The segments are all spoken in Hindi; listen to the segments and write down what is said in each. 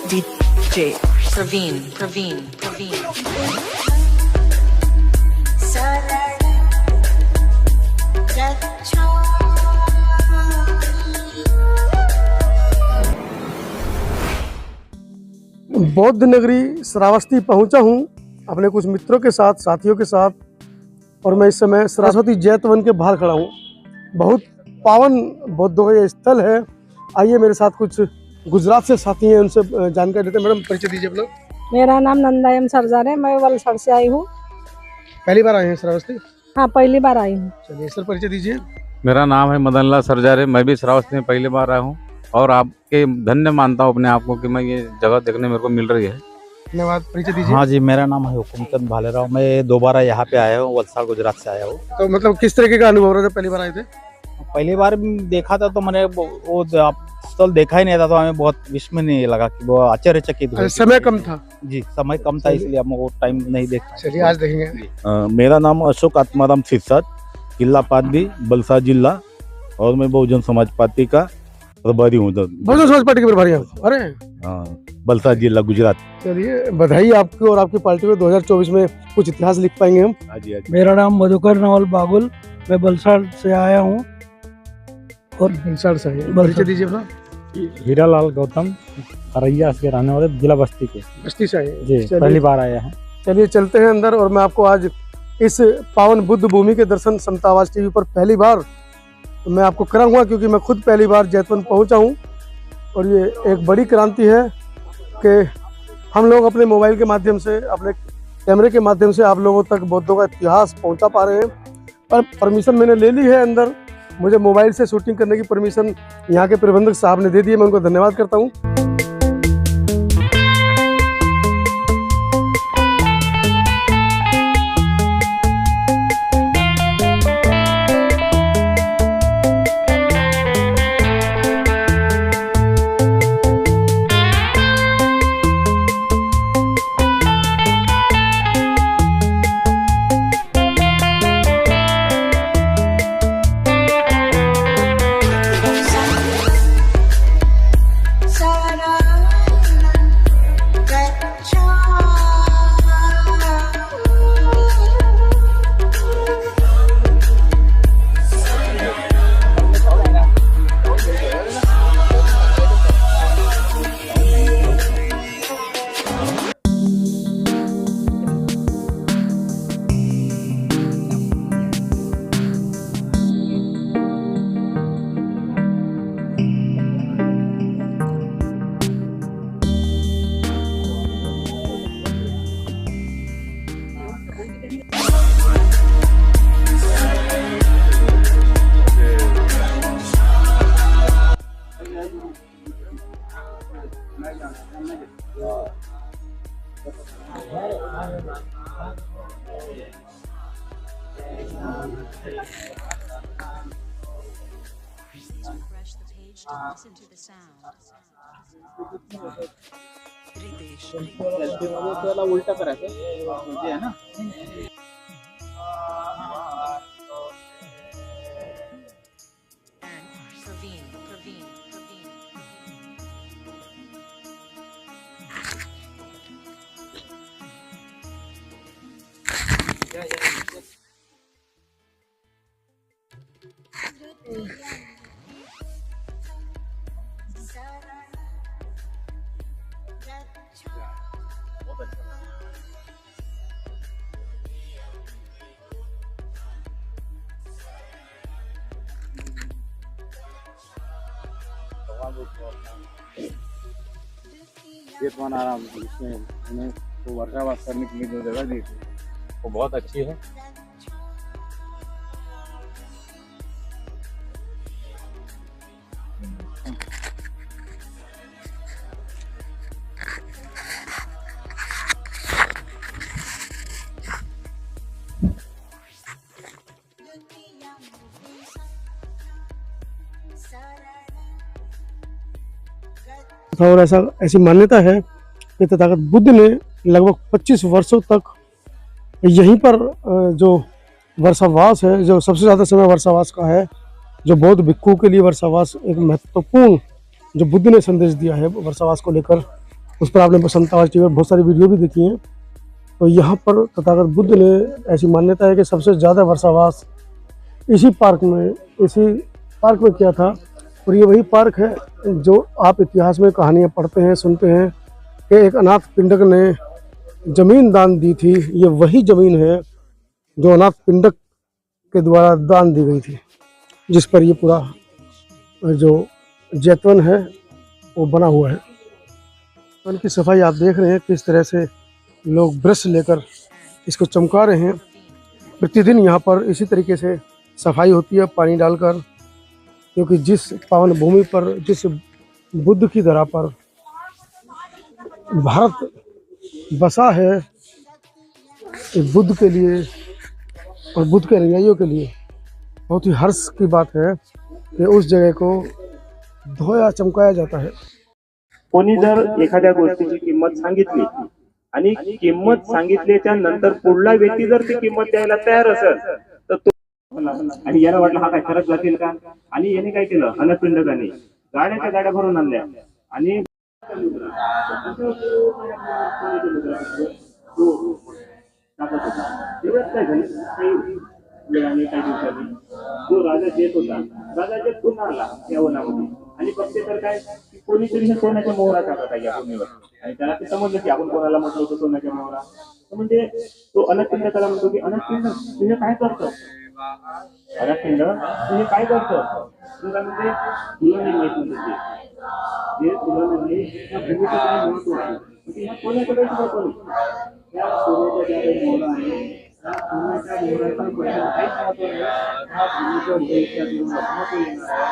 DJ Praveen. बौद्ध नगरी श्रावस्ती पहुंचा हूं अपने कुछ मित्रों के साथ, साथियों के साथ, और मैं इस समय सरस्वती जैतवन के बाहर खड़ा हूं। बहुत पावन बौद्धों का ये स्थल है। आइए मेरे साथ कुछ गुजरात से साथी हैं, उनसे जानकारी लेते हैं। मैडम, परिचय दीजिए अपना। मेरा नाम नंदा एम सरजार है। मैं वलसाड़ से आई हूँ। पहली बार आए हैं श्रावस्ती? हाँ, पहली बार आई हूँ। चलिए सर, परिचय दीजिए। मेरा नाम है मदन लाल सरजार है। मैं भी श्रावस्ती में पहली बार आया हूँ और आपके धन्य मानता हूँ अपने आप को कि मैं ये जगह देखने मेरे को मिल रही है। धन्यवाद। परिचय दीजिए। हाँ जी, मेरा नाम है हुकुमचंद भालेराव। मैं दोबारा यहाँ पे आया हूँ, वलसाड़ गुजरात से आया हूँ। तो मतलब किस तरीके का अनुभव रहा था पहली बार आए थे? पहली बार देखा था तो मैंने वो स्थल देखा ही नहीं था, तो हमें बहुत विस्मय नहीं लगा कि वो आश्चर्यचकित हुए। समय कम था जी, समय कम था, इसलिए हम वो टाइम नहीं देख पाए। चलिए आज देखेंगे। मेरा नाम अशोक आत्माराम सिरसाट, किला पादी, वलसाड़ जिला, और मैं बहुजन समाज पार्टी का प्रभारी हूँ। बहुजन समाज पार्टी के प्रभारी हैं? अरे वलसाड़ जिला, गुजरात। चलिए, बधाई आपको और आपकी पार्टी को। 2024 में कुछ इतिहास लिख पाएंगे हम। मेरा नाम मधुकर नवल बागुल, मैं वलसाड़ से आया हूँ। और वलसाड़ से आए। परिचय दीजिए अपना। हीरालाल गौतम, अरैया के रहने वाले, जिला बस्ती के। बस्ती से आए जी, पहली बार आया है। चलिए चलते हैं अंदर, और मैं आपको आज इस पावन बुद्ध भूमि के दर्शन समता आवाज टीवी पर पहली बार मैं आपको कराऊंगा, क्योंकि मैं खुद पहली बार जैतवन पहुंचा हूं। और ये एक बड़ी क्रांति है कि हम लोग अपने मोबाइल के माध्यम से, अपने कैमरे के माध्यम से आप लोगों तक बौद्धों का इतिहास पहुंचा पा रहे हैं। पर परमिशन मैंने ले ली है अंदर, मुझे मोबाइल से शूटिंग करने की परमिशन यहाँ के प्रबंधक साहब ने दे दी है। मैं उनको धन्यवाद करता हूँ। उल्टा कराते है ना। जैतवन आराम, इसमें हमें तो वर्षावास करने के लिए जो जगह दी थी वो बहुत अच्छी है। और ऐसी मान्यता है कि तथागत बुद्ध ने लगभग 25 वर्षों तक यहीं पर जो वर्षावास है, जो सबसे ज़्यादा समय वर्षावास का है, जो बौद्ध भिक्षुओं के लिए वर्षावास एक महत्वपूर्ण जो बुद्ध ने संदेश दिया है वर्षावास को लेकर, उस पर आपने संतावास टीवी पर बहुत सारी वीडियो भी देखी हैं। तो यहाँ पर तथागत बुद्ध ने ऐसी मान्यता है कि सबसे ज़्यादा वर्षावास इसी पार्क में किया था। और ये वही पार्क है जो आप इतिहास में कहानियाँ पढ़ते हैं, सुनते हैं कि एक अनाथ पिंडक ने ज़मीन दान दी थी। ये वही ज़मीन है जो अनाथ पिंडक के द्वारा दान दी गई थी, जिस पर ये पूरा जो जैतवन है वो बना हुआ है। जैतवन की सफाई आप देख रहे हैं किस तरह से लोग ब्रश लेकर इसको चमका रहे हैं। प्रतिदिन यहाँ पर इसी तरीके से सफाई होती है पानी डालकर, क्योंकि जिस पावन भूमि पर, जिस बुद्ध की धरा पर भारत बसा है, बुद्ध के लिए और बुद्ध के अनुयायियों के लिए बहुत ही हर्ष की बात है कि उस जगह को धोया चमकाया जाता है। कोणी जर एखाद्या गोष्टीची किंमत सांगितली आणि किंमत सांगितल्याच्या नंतर पुढला व्यक्ती जर ती किंमत द्यायला तयार असेल तर तो आणि याला वाटलं हा काय खरंच जातील का, आणि याने काय केलं, अनाथपिंडकाने गाड्याच्या गाड्या भरून आणल्या आणि जो राजा जेत होता, राजा जेत पुन्हा आला या वनामध्ये आणि बघते तर काय कोणीतरी हे सोन्याच्या मोहरा टाकत आहे या भूमीवर, आणि त्याला ते समजलं की आपण कोणाला म्हटलं होतं सोन्याच्या मोहरा. तर म्हणजे तो अनाथपिंड त्याला म्हणतो की अनाथपिंड तुझे काय करतो, अनाथपिंड तुझे काय करतो, तुला म्हणजे तुला नाही माहित नव्हतं ते तुला म्हणजे त्या भूमीचं काय महत्व आहे, म्हणजे ह्या सोन्याकडे महत्व नाही, त्या सोन्याच्या ज्या काही मोहरा आहे त्या सोन्याच्या मोहराचा कोणाला काहीच महत्व नाही, हा भूमीच्या भूमीच्या जीवनात महत्व येणार आहे.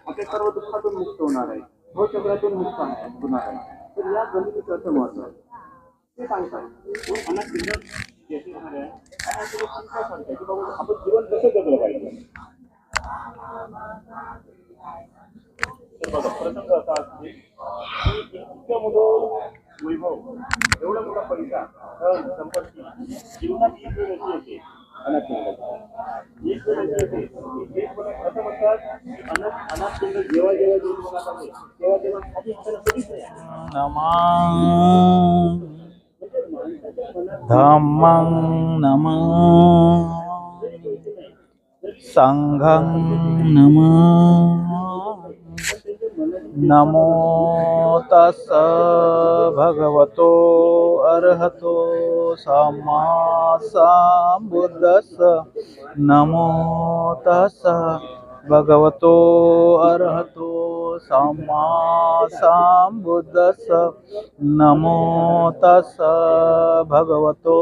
आपल्या सर्व दुःखातून मुक्त होणार आहे, भवचक्रातून मुक्त होणार आहे. तर या गणितीचं असं महत्व आहे ते सांगतात. अनाथपिंड जेथे राहणार आहे आणि आपल्याला शिक्षा सांगतात की बाबा आपण जीवन कसं जगलं पाहिजे. तर बघा प्रसंग असा असते की इतकं मोठं वैभव, एवढा मोठा पैसा, संपत्ती जीवनात एक वेळ अशी येते अनाथपिंड, एक वेळ अशी येते एक वेळ असं म्हणतात की अनाथपिंड जेव्हा जेव्हा जीवनात आले तेव्हा तेव्हा खाली आपल्याला कधीच नाही धम्मं नमः संघं नमः नमो तस् भगवतो अरहतो सम्मा सम्बुद्धस्स नमो तस् भगवतो अरहतो सम्मा सम्बुद्धस्स नमो तस् भगवतो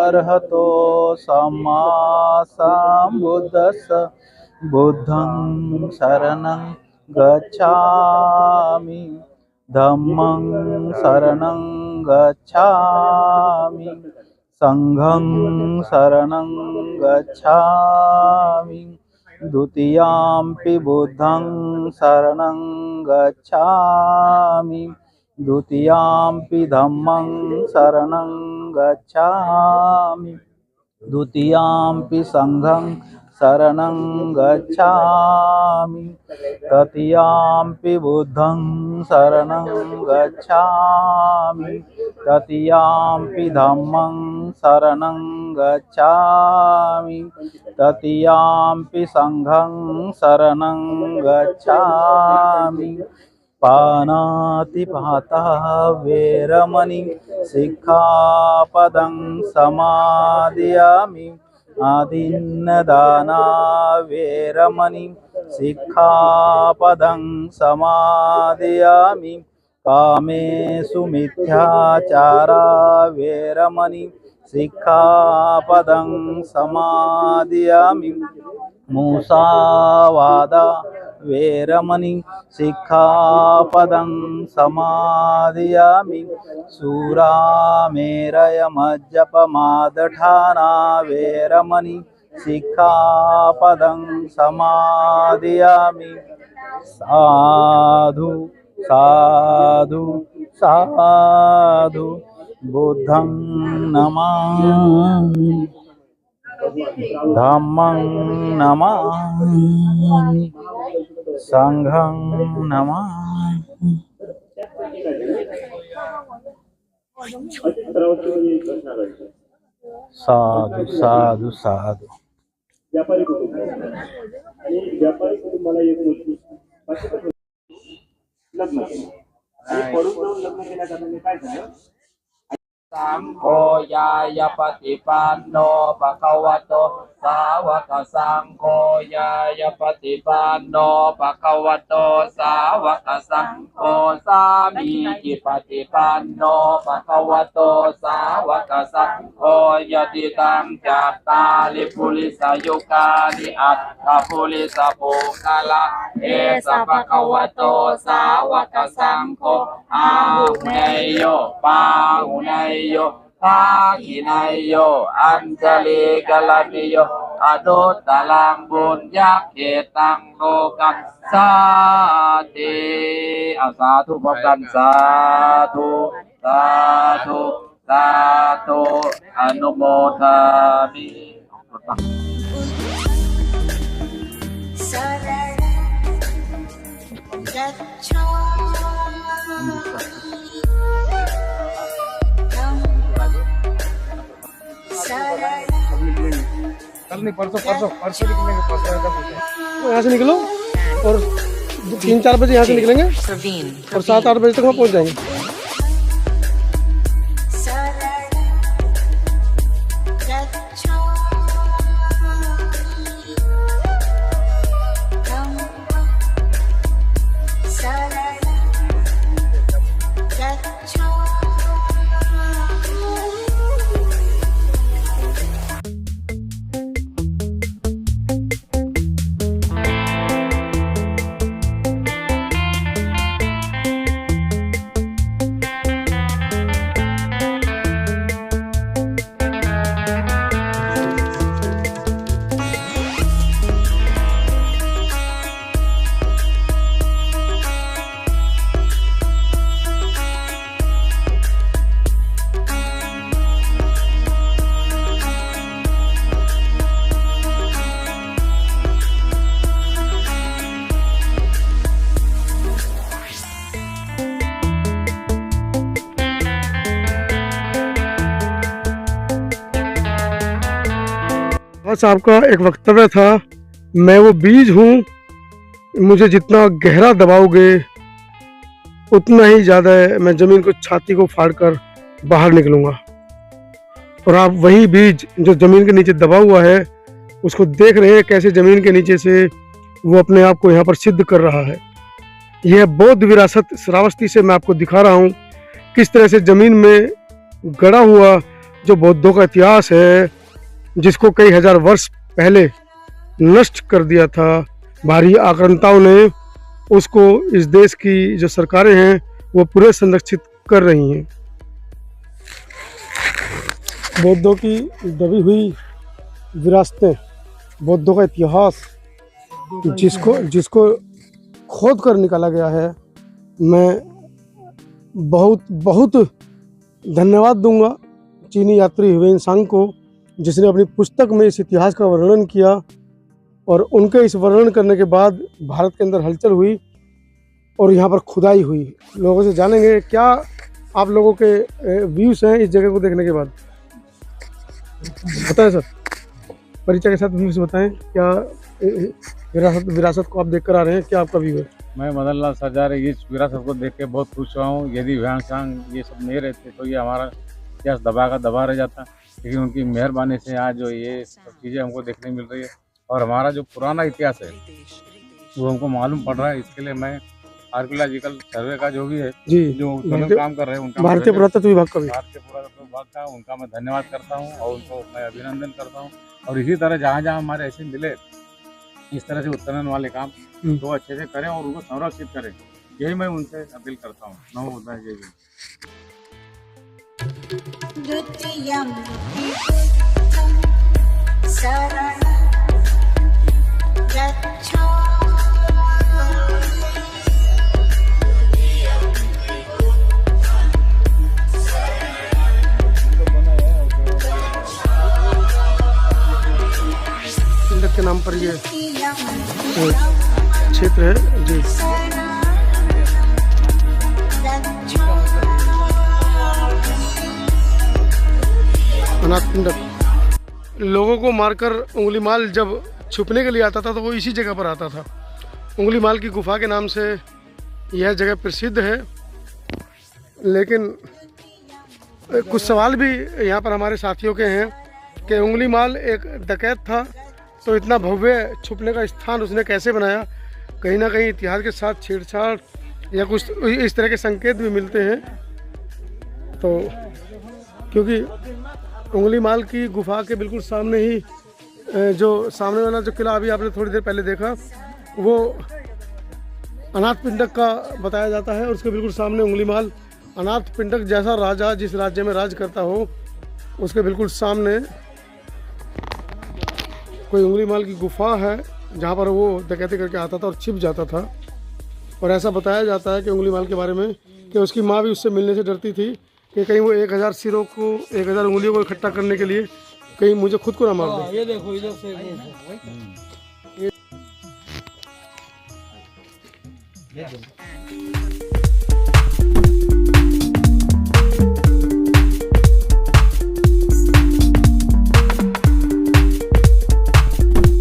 अरहतो सम्मा सम्बुद्धस्स बुद्धं शरणं गच्छामि धम्मं शरणं गच्छामि संघं शरणं गच्छामि द्वितीयंपि बुद्धं शरणं गच्छामि द्वितीयंपि धम्मं शरणं गच्छामि द्वितीयंपि संघं शरणं गच्छामि तृतीयंपि बुद्धं शरणं गच्छामि तृतीयंपि धम्मं शरणं गच्छामि तृतीयंपि संघं शरणं गच्छामि पानातिपाता वेरमणि सिक्खापदं समादयामि आदिन्नदाना वेरमणि सिक्खापदं समादयामि कामेषु मिथ्याचारा वेरमणि सिक्खापदं समादयामि मुसावादा वेरमणि सिक्खापदं समादयामि शूरामेरयमज्जपमादठाना वेरमणि सिक्खापदं समादयामि साधु साधु साधु बुद्धं नमामि धम्मं नमामि संघं नमामि साधु साधु साधु व्यापारी कुटुंब आणि व्यापारी कुटुंबाला एक मुलगी लग्न आणि पडून जाऊन लग्न केल्या कारणाने काय झालं संघो याय पतिपन्नो भगवतो सावक संघो याय पतिपन्नो भगवतो सावक संघो सामीचि पतिपन्नो भगवतो सावक संघो यदि तं चत्तारि पुलिसयुगानि अथ पुलिसपुङ्गला एष भगवतो सावक संघो आहुनेयो पाहुनेयो पाहिनेयो अंजलि गलनियो अदोतलं बुญญาเขตัง लोकं साति साधु भक्तन साधु साधु साधु अनुमोदामि कल नहीं परसों निकलेंगे यहाँ से निकलो और 3-4 बजे यहाँ से निकलेंगे Praveen. और 7-8 बजे तक वहाँ पहुँच जाएंगे। बस आपका एक वक्तव्य था, मैं वो बीज हूँ, मुझे जितना गहरा दबाओगे उतना ही ज़्यादा मैं ज़मीन को छाती को फाड़ कर बाहर निकलूँगा। और आप वही बीज जो ज़मीन के नीचे दबा हुआ है उसको देख रहे हैं कैसे ज़मीन के नीचे से वो अपने आप को यहाँ पर सिद्ध कर रहा है। यह बौद्ध विरासत श्रावस्ती से मैं आपको दिखा रहा हूँ किस तरह से ज़मीन में गड़ा हुआ जो बौद्धों का इतिहास है, जिसको कई हजार वर्ष पहले नष्ट कर दिया था भारी आक्रांताओं ने, उसको इस देश की जो सरकारें हैं वो पूरे संरक्षित कर रही हैं। बौद्धों की दबी हुई विरासतें, बौद्धों का इतिहास जिसको खोद कर निकाला गया है, मैं बहुत बहुत धन्यवाद दूंगा चीनी यात्री ह्वेन सांग को, जिसने अपनी पुस्तक में इस इतिहास का वर्णन किया। और उनके इस वर्णन करने के बाद भारत के अंदर हलचल हुई और यहाँ पर खुदाई हुई। लोगों से जानेंगे क्या आप लोगों के व्यूज़ हैं इस जगह को देखने के बाद। बताएं सर, परिचय के साथ व्यूज़ बताएं, क्या विरासत को आप देखकर आ रहे हैं, क्या आपका व्यू है? मैं मदन लाल सरजारे इस विरासत को देख के बहुत खुश हुआ हूँ। यदि ह्वेन सांग ये सब नहीं रहते तो ये हमारा इतिहास दबा रह जाता, लेकिन उनकी मेहरबानी से आज जो ये सब चीज़ें हमको देखने मिल रही है और हमारा जो पुराना इतिहास है वो हमको मालूम पड़ रहा है। इसके लिए मैं आर्कियोलॉजिकल सर्वे का जो भी है जी, जो काम कर रहे हैं उनका, भारतीय पुरातत्व विभाग का का उनका मैं धन्यवाद करता हूँ और उनको मैं अभिनंदन करता हूँ। और इसी तरह जहाँ जहाँ हमारे ऐसे मिले इस तरह से उत्खनन वाले काम तो अच्छे से करें और उनको संरक्षित करें, यही मैं उनसे अपील करता हूँ। नमो बुद्धाय, जय हिंद। द्वितीयं शरणं गच्छामि। पिंडक के नाम पर ये क्षेत्र है जी। अनाथ पिंडक लोगों को मारकर उंगली माल जब छुपने के लिए आता था तो वो इसी जगह पर आता था। उंगली माल की गुफा के नाम से यह जगह प्रसिद्ध है। लेकिन कुछ सवाल भी यहाँ पर हमारे साथियों के हैं कि उंगली माल एक डकैत था, तो इतना भव्य छुपने का स्थान उसने कैसे बनाया। कहीं ना कहीं इतिहास के साथ छेड़छाड़ या कुछ इस तरह के संकेत भी मिलते हैं। तो क्योंकि उंगली माल की गुफा के बिल्कुल सामने ही जो सामने वाला जो किला अभी आपने थोड़ी देर पहले देखा, वो अनाथ पिंडक का बताया जाता है। और उसके बिल्कुल सामने उंगली माल अनाथ पिंडक जैसा राजा जिस राज्य में राज करता हो, उसके बिल्कुल सामने कोई उंगली माल की गुफा है जहाँ पर वो डकैती करके आता था और छिप जाता था। और ऐसा बताया जाता है कि उंगली माल के बारे में कि उसकी माँ भी उससे मिलने से डरती थी कि कहीं वो 1000 सिरों को 1000 उंगलियों को इकट्ठा करने के लिए कहीं मुझे खुद को ना मार दे। ये देखो इधर से